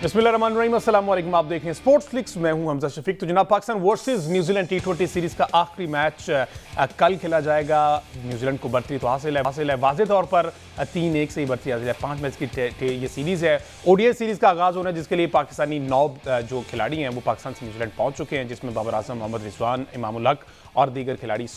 बिस्मिल्लाहिर्रहमानिर्रहीम, अस्सलाम वालेकुम। आप देख रहे हैं स्पोर्ट्स क्लिक्स, मैं हूं हमजा शफीक। तो जनाब, Pakistan versus New Zealand T20 series का आखिरी मैच कल खेला जाएगा। न्यूजीलैंड को बढ़ती तो हासिल है वाज़े तौर पर 3-1 से ही बढ़ती हासिल है। 5 मैच की ये सीरीज है। ओडीआई सीरीज का आगाज होना है, जिसके लिए पाकिस्तानी 9 जो खिलाड़ी हैं वो पाकिस्तान से न्यूजीलैंड पहुंच चुके हैं, जिसमें बाबर आजम, मोहम्मद रिजवान, इमामुल हक और दीगर खिलाड़ी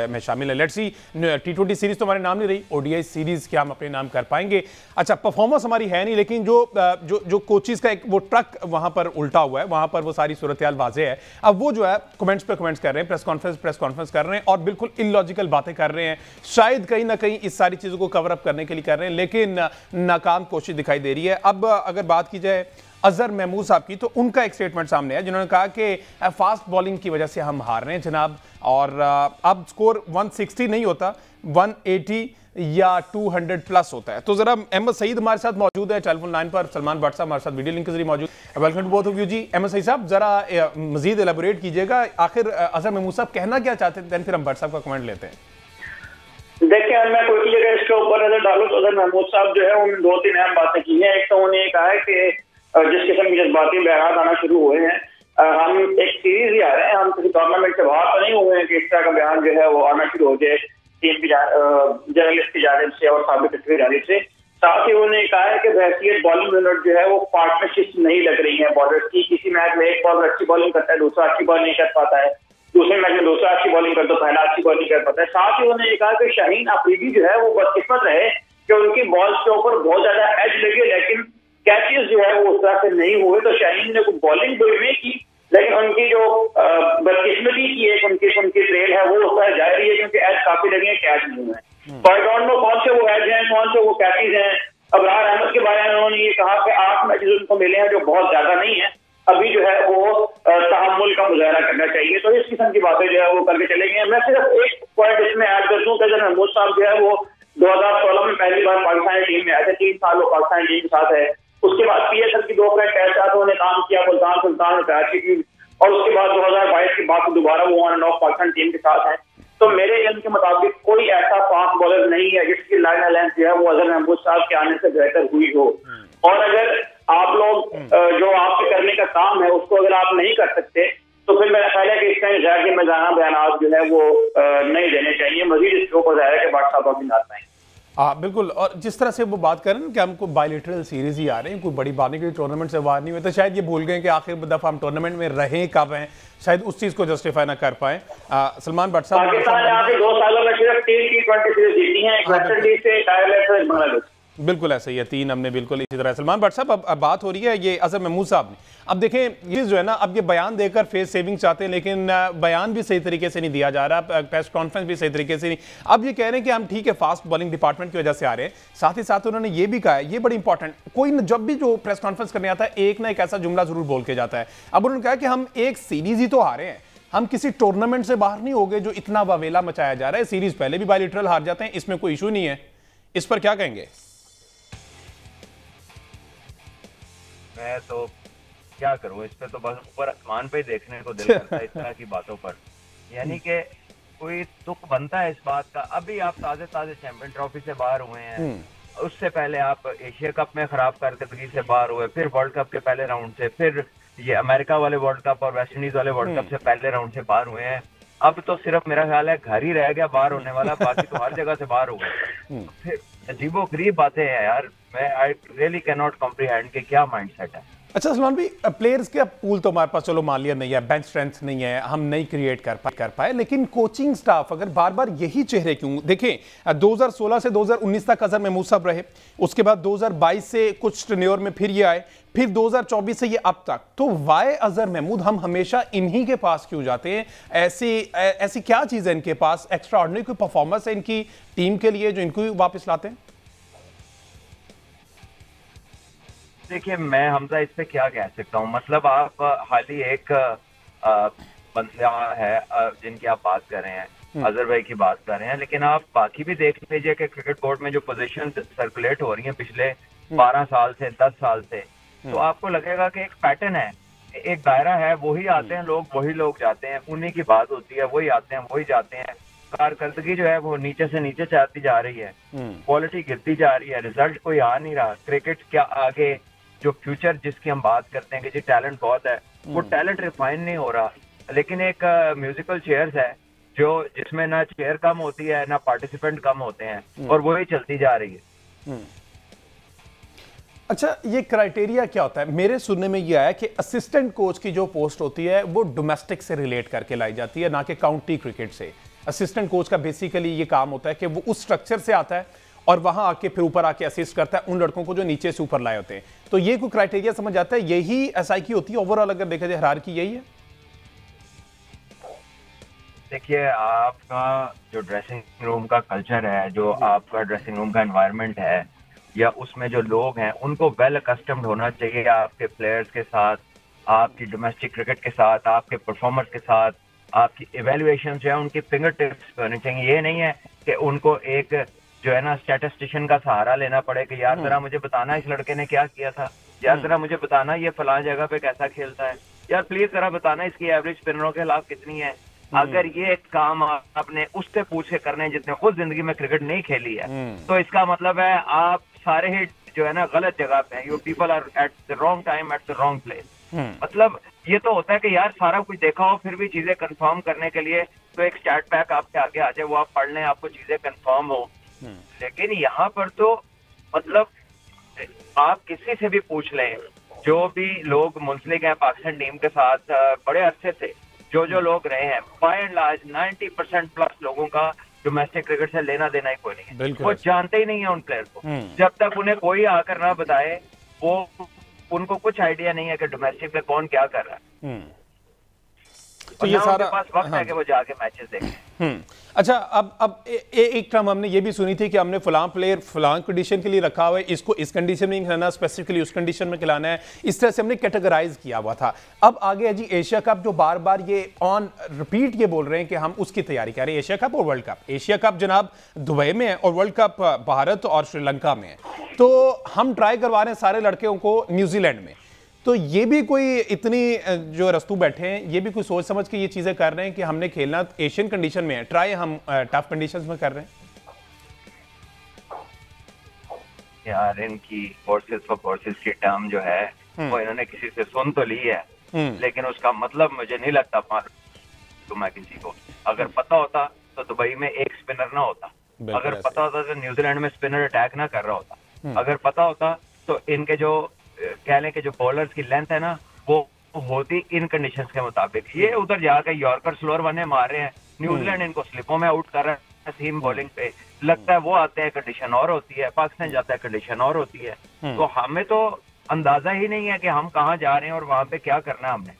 में शामिल है। लेट्स सी, T20 सीरीज तो हमारे नाम नहीं रही, ओडीआई सीरीज क्या हम अपने नाम कर पाएंगे। अच्छा, परफॉर्मेंस हमारी है नहीं, लेकिन जो कोचिज का एक वो ट्रक वहां पर उल्टा हुआ है, वहां पर वो सारी सूरत हाल वाजे है। अब वो जो है कमेंट्स पे कमेंट्स कर रहे हैं, प्रेस कॉन्फ्रेंस कर रहे हैं और बिल्कुल इलॉजिकल बातें कर रहे हैं। शायद कहीं ना कहीं इस सारी चीजों को कवर अप करने के लिए कर रहे हैं, लेकिन नाकाम कोशिश दिखाई दे रही है। अब अगर बात की जाए अजहर महमूद साहब की, तो उनका एक स्टेटमेंट सामने है, जिन्होंने कहा कि फास्ट बॉलिंग की वजह से हम हार रहे हैं जनाब, और अब स्कोर 160 नहीं होता, 180 या 200 प्लस होता है। तो जरा अहमद सईद हमारे साथ मौजूद है टेलीफोन लाइन पर, सलमान भट्ट साहब हमारे साथ वीडियो लिंक के जरिए मौजूद। Welcome to both of you ji. Ahmed Saeed साहब, जरा मजीद एलाबोरेट कीजिएगा, आखिर अजहर महमूद साहब कहना क्या चाहते थे, फिर हम भट्ट साहब का कमेंट लेते हैं। देखिए, मैं कोई जगह इसके ऊपर नजर डालूं तो अजहर महमूद साहब जो है उन्होंने 2-3 अहम बातें की हैं। एक तो उन्होंने कहा है कि जिस किस्म की जज्बाती बयान आना शुरू हुए हैं, हम एक सीरीज ही आ रहे हैं, हम किसी टूर्नामेंट से बाहर तो नहीं हुए हैं कि इस तरह का बयान जो है वो आना शुरू हो जाए टीम की जर्नलिस्ट की जानिब से और साबित की जानिब से। साथ ही उन्होंने कहा है कि बहसीत बॉलिंग यूनिट जो है वो पार्टनरशिप नहीं लग रही है बॉलर्स की। किसी मैच में एक बॉलर अच्छी बॉलिंग करता है, दूसरा अच्छी बॉलिंग नहीं कर पाता है, दूसरे मैच में दूसरा अच्छी बॉलिंग करता है, पहला अच्छी बॉलिंग कर पाता है। साथ ही उन्होंने कहा कि शाहीन अफरीदी जो है वो बदकिस्मत रहे कि उनकी बॉल्स के ऊपर बहुत ज्यादा एज लगे, लेकिन कैचेस जो है वो उस तरह से नहीं हुए। तो शाहीन ने बॉलिंग तो इन्हें की, लेकिन उनकी जो बदकिस्मती की एक उनकी ट्रेल है वो उस तरह जा रही है, क्योंकि एज काफी लगे, कैच नहीं हुए। तो आई डोंट नो कौन से वो एज हैं, कौन से वो कैचेज हैं। अबरार अहमद के बारे में उन्होंने ये कहा कि 8 मैचेज उनको मिले हैं, जो बहुत ज्यादा नहीं है, अभी जो है वो तहम्मुल का मुजाहरा करना चाहिए। तो इस किस्म की बातें जो है वो करके चलेंगे। मैं सिर्फ एक पॉइंट इसमें ऐड कर दूं कि अजहर महमूद साहब जो है वो 2016 में पहली बार पाकिस्तानी टीम में आए थे, 3 साल वो पाकिस्तानी टीम के साथ है। उसके बाद PSL की 2 फ्रेंड टेस्ट साथ उन्होंने काम किया, मुल्तान सुल्तान और कराची की, और उसके बाद 2022 के बाद दोबारा वो on end of Pakistan team के साथ है। तो मेरे इल्म के मुताबिक कोई ऐसा फास्ट बॉलर नहीं है जिसकी लाइन लेंथ जो है वो अजहर महमूद साहब के आने से बेहतर हुई हो। और अगर आप लोग जो आपके करने का काम है उसको अगर आप नहीं कर सकते, तो फिर मेरा ख्याल है कि इसका गैर जिम्मेदाराना बयान जो है वो नहीं देने चाहिए। मजीद इसके ऊपर जाहिर है कि बात साहब अभी ना पाएंगे। बिल्कुल, और जिस तरह से वो बात कर रहे हैं कि हमको बायलैटरल सीरीज ही आ रहे हैं, कोई बड़ी बात नहीं, टूर्नामेंट से बाहर नहीं हुए, तो शायद ये भूल गए कि आखिर दफा हम टूर्नामेंट में रहे कब हैं, शायद उस चीज को जस्टिफाई ना कर पाए। सलमान भट्ट साहब, पाकिस्तान ने आगे 2 सालों में सिर्फ 3 T20 सीरीज जीती हैं, एक वेस्ट इंडीज से, एक आयरलैंड से, एक बांग्लादेश। बिल्कुल ऐसा ही है, 3 हमने बिल्कुल इसी तरह। सलमान भट्ट साहब, अब बात हो रही है ये अजहर महमूद साहब ने, अब देखें ये जो है ना, अब ये बयान देकर फेस सेविंग चाहते हैं, लेकिन बयान भी सही तरीके से नहीं दिया जा रहा, प्रेस कॉन्फ्रेंस भी सही तरीके से नहीं। अब ये कह रहे हैं कि हम ठीक है फास्ट बॉलिंग डिपार्टमेंट की वजह से आ रहे हैं, साथ ही साथ उन्होंने ये भी कहा है, ये बड़ी इंपॉर्टेंट, कोई जब भी जो प्रेस कॉन्फ्रेंस करने आता है एक ना एक ऐसा जुमला जरूर बोल के जाता है। अब उन्होंने कहा कि हम एक सीरीज ही तो हारे हैं, हम किसी टूर्नामेंट से बाहर नहीं हो गए जो इतना वावेला मचाया जा रहा है। सीरीज पहले भी बायलैटरल हार जाते हैं, इसमें कोई इशू नहीं है। इस पर क्या कहेंगे? मैं तो क्या करूं, इस पे तो बस ऊपर आसमान पे देखने को दिल करता है इस तरह की बातों पर। यानी कि कोई तुक बनता है इस बात का। अभी आप ताजे चैंपियन ट्रॉफी से बाहर हुए हैं, उससे पहले आप एशिया कप में खराब कारकर्दगी से बाहर हुए, फिर वर्ल्ड कप के पहले राउंड से, फिर ये अमेरिका वाले वर्ल्ड कप और वेस्ट इंडीज वाले वर्ल्ड कप से पहले राउंड से बाहर हुए हैं। अब तो सिर्फ मेरा ख्याल है घर ही रह गया बाहर होने वाला, बाकी तो हर जगह से बाहर हो गए। फिर अजीबो गरीब बातें हैं यार, मैं I really can not comprehend कि क्या माइंडसेट है। अच्छा सलमान भाई, प्लेयर्स का पूल तो हमारे पास चलो मान लिया नहीं है, बेंच स्ट्रेंथ नहीं है, हम नहीं क्रिएट कर पाए, लेकिन कोचिंग स्टाफ अगर बार बार यही चेहरे क्यों देखें? 2016 से 2019 तक अजहर महमूद साहब रहे, उसके बाद 2022 से कुछ टेन्योर में फिर ये आए, फिर 2024 से ये अब तक, तो वाई अजहर महमूद हम हमेशा इन्हीं के पास क्यों जाते हैं? ऐसी क्या चीज है इनके पास, एक्स्ट्रा ऑर्डिनरी कोई परफॉर्मेंस है इनकी टीम के लिए जो इनको वापस लाते हैं? देखिए, मैं हमजा इस पे क्या कह सकता हूँ। मतलब आप हाल ही एक बंदा है जिनकी आप बात कर रहे हैं, अजहर भाई की बात कर रहे हैं, लेकिन आप बाकी भी देख लीजिए कि क्रिकेट बोर्ड में जो पोजीशन सर्कुलेट हो रही है पिछले 12 साल से, 10 साल से, तो आपको लगेगा कि एक पैटर्न है, एक दायरा है, वही आते हैं लोग, वही लोग जाते हैं, उन्हीं की बात होती है, वही आते हैं वही जाते हैं। कारकर्दगी जो है वो नीचे से नीचे जाती जा रही है, क्वालिटी गिरती जा रही है, रिजल्ट कोई आ नहीं रहा। क्रिकेट क्या आगे जो फ्यूचर जिसकी हम बात करते हैं कि जी टैलेंट बहुत है, वो टैलेंट रिफाइन नहीं हो रहा। लेकिन एक म्यूजिकल चेयर्स है जो जिसमें ना चेयर कम होती है ना पार्टिसिपेंट कम होते हैं, और वही चलती जा रही है। अच्छा, ये क्राइटेरिया क्या होता है? मेरे सुनने में ये आया कि असिस्टेंट कोच की जो पोस्ट होती है वो डोमेस्टिक से रिलेट करके लाई जाती है, ना कि काउंटी क्रिकेट से। असिस्टेंट कोच का बेसिकली ये काम होता है कि वो उस स्ट्रक्चर से आता है और वहां आके फिर ऊपर आके असिस्ट करता है उन लड़कों को जो नीचे से ऊपर लाए होते हैं। तो ये कोई क्राइटेरिया समझ आता है, यही एसआई की होती है ओवरऑल अगर देखा जाए हायरार्की यही है? देखिए, आपका जो ड्रेसिंग रूम का कल्चर है, जो आपका ड्रेसिंग रूम का एनवायरनमेंट है, या उसमें जो लोग हैं उनको वेल अकस्टम्ड होना चाहिए आपके प्लेयर्स के साथ, आपकी डोमेस्टिक क्रिकेट के साथ, आपके परफॉर्मर्स के साथ। आपकी इवेल्युएशन जो है उनकी फिंगर टिप्स पे होनी चाहिए। ये नहीं है कि उनको एक जो है ना स्टैटिस्टिशियन का सहारा लेना पड़े कि यार जरा मुझे बताना इस लड़के ने क्या किया था, यार जरा मुझे बताना ये फलां जगह पे कैसा खेलता है, यार प्लीज जरा बताना इसकी एवरेज स्पिनरों के खिलाफ कितनी है। अगर ये काम आपने उससे पूछ के करने जितने खुद जिंदगी में क्रिकेट नहीं खेली है, तो इसका मतलब है आप सारे ही जो है ना गलत जगह पे हैं। You people are at the wrong time at the wrong place. मतलब ये तो होता है कि यार सारा कुछ देखा हो फिर भी चीजें कंफर्म करने के लिए तो एक स्टैट पैक आपके आगे आ जाए, वो आप पढ़ लें, आपको चीजें कंफर्म हो। लेकिन यहाँ पर तो मतलब आप किसी से भी पूछ लें, जो भी लोग मुंसलिक हैं पाकिस्तान टीम के साथ बड़े अरसे से, जो लोग रहे हैं, बाय एंड लार्ज 90% प्लस लोगों का डोमेस्टिक क्रिकेट से लेना देना ही कोई नहीं है। वो जानते ही नहीं है उन प्लेयर को। जब तक उन्हें कोई आकर ना बताए, वो उनको कुछ आइडिया नहीं है कि डोमेस्टिक में कौन क्या कर रहा है। तो ये सारा पास वक्त है कि वो जाके मैचेस देखें। अच्छा, अब एक टर्म हमने ये भी सुनी थी कि हमने फलां प्लेयर फलां कंडीशन के लिए रखा हुआ है, इसको इस कंडीशन में नहीं खिलाना, स्पेसिफिकली उस कंडीशन में खिलाना है, इस तरह से हमने कैटेगराइज किया हुआ था। अब आगे है जी एशिया कप, जो बार बार ये ऑन रिपीट ये बोल रहे हैं कि हम उसकी तैयारी कर रहे हैं। एशिया कप और वर्ल्ड कप, एशिया कप जनाब दुबई में है और वर्ल्ड कप भारत और श्रीलंका में है। तो हम ट्राई करवा रहे हैं सारे लड़कों को न्यूजीलैंड में। तो ये भी कोई इतनी जो रस्तू बैठे हैं, ये भी कोई सोच समझ के ये चीजें कर रहे हैं कि हमने खेलना एशियन कंडीशन में है, ट्राई हम टफ कंडीशंस में कर रहे हैं। यार इनकी फोर्सेस फॉर फोर्सेस की टर्म जो है वो इन्होंने किसी से सुन तो ली है, लेकिन उसका मतलब मुझे नहीं लगता तो मैं किसी को, अगर पता होता तो दुबई में एक स्पिनर ना होता, अगर पता होता तो न्यूजीलैंड में स्पिनर अटैक ना कर रहा होता, अगर पता होता तो इनके जो कह लें कि जो बॉलर्स की लेंथ है ना वो होती इन कंडीशंस के मुताबिक। ये उधर जाकर यॉर्कर स्लोअर बने मार रहे हैं, न्यूजीलैंड इनको स्लिपों में आउट कर रहा है सीम बॉलिंग पे, लगता है वो आते हैं कंडीशन और होती है, पाकिस्तान जाता है कंडीशन और होती है। तो हमें तो अंदाजा ही नहीं है कि हम कहाँ जा रहे हैं और वहां पे क्या करना है हमने।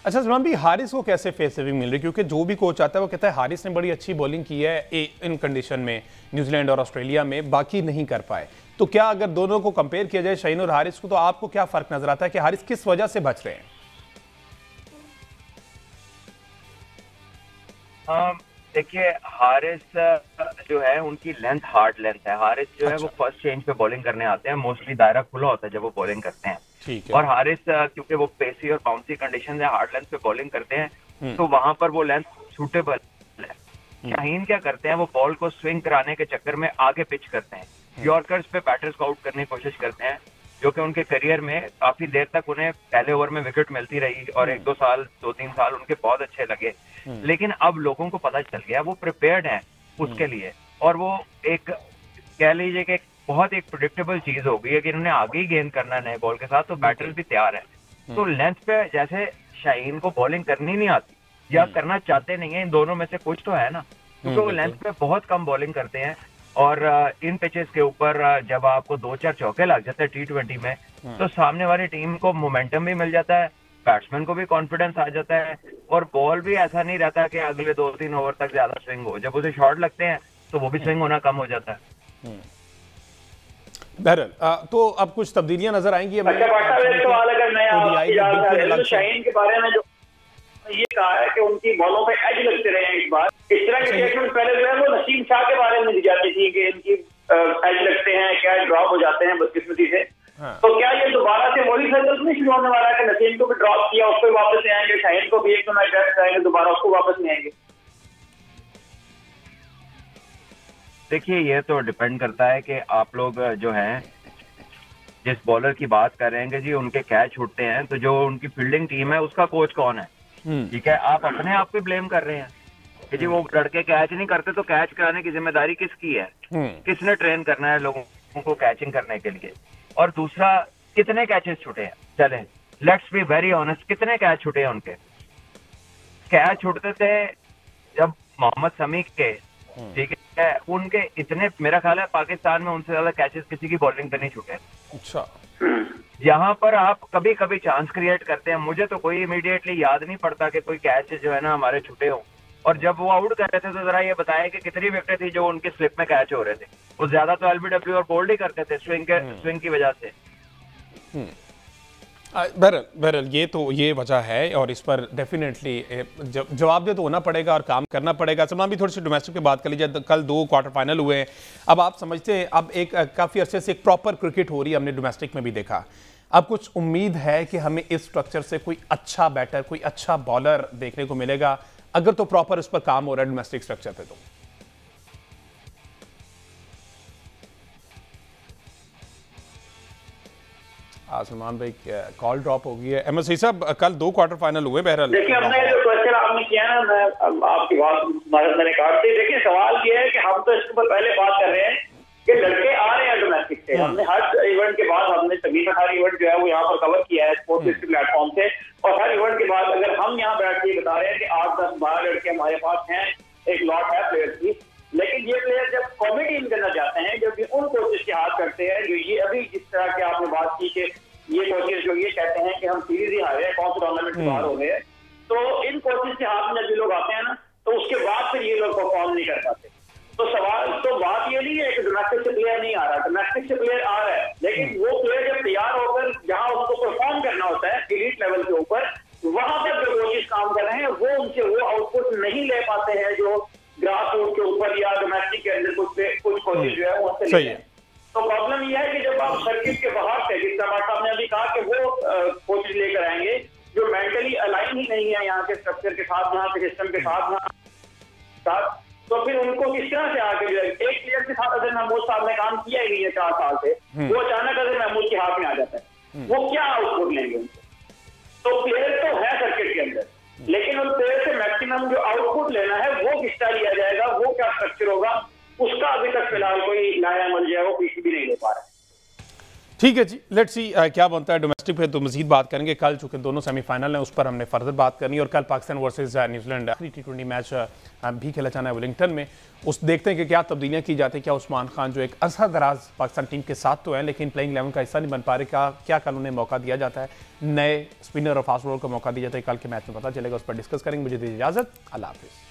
अच्छा सलमान भाई, हारिस को कैसे फेस सेविंग मिल रही है? क्योंकि जो भी कोच आता है वो कहता है हारिस ने बड़ी अच्छी बॉलिंग की है इन कंडीशन में, न्यूजीलैंड और ऑस्ट्रेलिया में, बाकी नहीं कर पाए। तो क्या अगर दोनों को कंपेयर किया जाए शाहीन और हारिस को, तो आपको क्या फर्क नजर आता है कि हारिस किस वजह से बच रहे हैं? देखिए, हारिस जो है उनकी लेंथ हार्ड लेंथ है। हारिस जो है वो फर्स्ट चेंज पे बॉलिंग करने आते हैं, मोस्टली दायरा खुला होता है जब वो बॉलिंग करते हैं। और हारिस क्योंकि वो पेसी और बाउंसी कंडीशन है, हार्ड लेंथ पे बॉलिंग करते हैं, तो वहां पर वो लेंथ सूटेबल है। शाहीन क्या करते हैं, वो बॉल को स्विंग कराने के चक्कर में आगे पिच करते हैं, यॉर्कर्स पे बैटर्स को आउट करने की कोशिश करते हैं, जो कि उनके करियर में काफी देर तक उन्हें पहले ओवर में विकेट मिलती रही और 1-2 साल 2-3 साल उनके बहुत अच्छे लगे। लेकिन अब लोगों को पता चल गया, वो प्रिपेयर्ड हैं उसके लिए, और वो एक कह लीजिए कि बहुत एक प्रेडिक्टेबल चीज हो गई है कि इन्होंने आगे ही गेंद करना है नए बॉल के साथ, तो बैटर्स भी तैयार है। तो लेंथ पे जैसे शाहीन को बॉलिंग करनी नहीं आती या करना चाहते नहीं है, इन दोनों में से कुछ तो है ना, क्योंकि वो लेंथ पे बहुत कम बॉलिंग करते हैं। और इन पिचेस के ऊपर जब आपको 2-4 चौके लग जाते हैं T20 में, तो सामने वाली टीम को मोमेंटम भी मिल जाता है, बैट्समैन को भी कॉन्फिडेंस आ जाता है, और बॉल भी ऐसा नहीं रहता कि अगले 2-3 ओवर तक ज्यादा स्विंग हो। जब उसे शॉट लगते हैं तो वो भी स्विंग होना कम हो जाता है। बहरहाल तो अब कुछ तब्दीलियां नजर आएंगी। शाहीन के बारे में जो ये कहा है कि उनकी बॉलों पे एज लगते रहे हैं, इस बार इस तरह के स्टेटमेंट पहले जो है वो नसीम शाह के बारे में दी जाती थी कि इनकी एज लगते हैं, क्या ड्रॉप हो जाते हैं बदकिस्मती से। तो क्या ये दोबारा से वही सर्कल नहीं शुरू होने वाला है कि नसीम को भी ड्रॉप किया उसको वापस नहीं आएंगे, शाहीन को भी एक दो मैच टेस्ट आएंगे, दोबारा उसको वापस नहीं आएंगे? देखिए, ये तो डिपेंड करता है कि आप लोग जो हैं जिस बॉलर की बात कर रहे हैं कि जी उनके कैच छूटते हैं, तो जो उनकी फील्डिंग टीम है उसका कोच कौन है? ठीक है, आप अपने आप पे ब्लेम कर रहे हैं कि जी वो लड़के कैच नहीं करते, तो कैच कराने की जिम्मेदारी किसकी है? किसने ट्रेन करना है लोगों को कैचिंग करने के लिए? और दूसरा, कितने कैचेस छूटे हैं? चले लेट्स बी वेरी ऑनेस्ट, कितने कैच छूटे हैं उनके? कैच छूटते थे जब मोहम्मद शमी के, ठीक है, उनके इतने, मेरा ख्याल है पाकिस्तान में उनसे ज्यादा कैचेस किसी की बॉलिंग पे नहीं छूटे। अच्छा, यहाँ पर आप कभी कभी चांस क्रिएट करते हैं, मुझे तो कोई इमीडिएटली याद नहीं पड़ता कि कोई कैच जो है ना हमारे छूटे हो। और जब वो आउट कर रहे थे तो जरा ये बताया कि कितनी विकेटें थी जो उनके स्लिप में कैच हो रहे थे? वो ज्यादा तो एलबीडब्ल्यू और बोल्ड ही करते थे स्विंग की वजह से। बहरहाल ये वजह है और इस पर डेफिनेटली जवाब दे तो होना पड़ेगा और काम करना पड़ेगा। सलमान भी थोड़ी सी डोमेस्टिक पे बात कर लीजिए। कल 2 क्वार्टर फाइनल हुए हैं। अब आप समझते हैं अब एक काफ़ी अरसे से एक प्रॉपर क्रिकेट हो रही है, हमने डोमेस्टिक में भी देखा। अब कुछ उम्मीद है कि हमें इस स्ट्रक्चर से कोई अच्छा बैटर, कोई अच्छा बॉलर देखने को मिलेगा, अगर तो प्रॉपर इस पर काम हो रहा है डोमेस्टिक स्ट्रक्चर पे? तो सलमान भाई कॉल ड्रॉप हो गई है। एमएससी साहब, कल 2 क्वार्टर फाइनल हुए। बहरहाल देखिए, हमने जो क्वेश्चन आपने किया ना, मैं आपकी बात मैंने काट दी। देखिए, सवाल ये है कि हम तो इसके ऊपर पहले बात कर रहे हैं कि लड़के आ रहे हैं डोमेस्टिक से। हमने हर इवेंट के बाद, हमने सभी का हर इवेंट जो है वो यहाँ पर कवर किया है स्पोर्ट्स प्लेटफॉर्म से, और हर इवेंट के बाद अगर हम यहाँ बैठ के बता रहे हैं कि 8, 10, 12 लड़के हमारे पास हैं, एक लॉट है प्लेयर की, लेकिन ये प्लेयर जब कॉमी टीम करना चाहते हैं, जब ये उन कोचेस के हाथ करते हैं जो ये अभी जिस तरह की आपने बात की कि ये कोचेस जो ये कहते हैं कि हम सीरीज ही हारे हैं, कौन से टूर्नामेंट से बाहर हो गए, तो इन कोचेस के हाथ में जब ये लोग आते हैं ना, तो उसके बाद फिर ये लोग परफॉर्म नहीं कर पाते। तो सवाल तो बात ये नहीं है कि डोमेस्टिक से प्लेयर नहीं आ रहा, डोमेस्टिक से प्लेयर आ रहा है, लेकिन वो प्लेयर जब तैयार होकर जहां उसको परफॉर्म करना होता है एलीट लेवल के ऊपर, वहां पर जो कोचेस काम कर रहे हैं वो उनसे वो आउटपुट नहीं ले पाते हैं जो ग्रास रूट के ऊपर या डोमेस्टिक के अंदर कुछ कोचेस जो है वो उनसे लेते हैं। तो प्रॉब्लम यह है कि जब आप सर्किट के बाहर से, जिस तरह साहब ने अभी कहा कि वो कोचेस लेकर आएंगे जो मेंटली अलाइन ही नहीं है यहाँ के स्ट्रक्चर के साथ, यहाँ के सिस्टम के साथ, तो फिर उनको किस तरह से आगे जो है, एक प्लेयर के साथ अगर महमूद साहब ने काम किया ही नहीं है 4 साल से, वो अचानक अगर महमूद के हाथ में आ जाता है, वो क्या आउटपुट लेंगे उनको? तो प्लेयर तो है सर्किट के अंदर, लेकिन उन प्लेयर से मैक्सिमम जो आउटपुट लेना है वो किस तरह लिया जाएगा, वो क्या स्ट्रक्चर होगा, उसका अभी तक फिलहाल कोई नया अमल जो है वो किसी भी नहीं ले पा रहा है। ठीक है जी, लेट्स सी क्या बनता है। डोमेस्टिक पे तो मजीद बात करेंगे कल, चूंकि दोनों सेमीफाइनल हैं, उस पर हमने फर्दर बात करनी है। और कल Pakistan versus New Zealand T20 match भी खेला जाना है वेलिंगटन में। उस देखते हैं कि क्या तब्दीलियां की जाती हैं, क्या उस्मान खान जो एक अरसा दराज पाकिस्तान टीम के साथ तो हैं लेकिन प्लेइंग 11 का हिस्सा नहीं बन पा रहे, क्या कल उन्हें मौका दिया जाता है, नए स्पिनर और फास्ट बॉलर को मौका दिया जाता है, कल के मैच में पता चलेगा। उस पर डिस्कस करेंगे। मुझे दीजिए इजाजत, अल्लाह हाफिज़।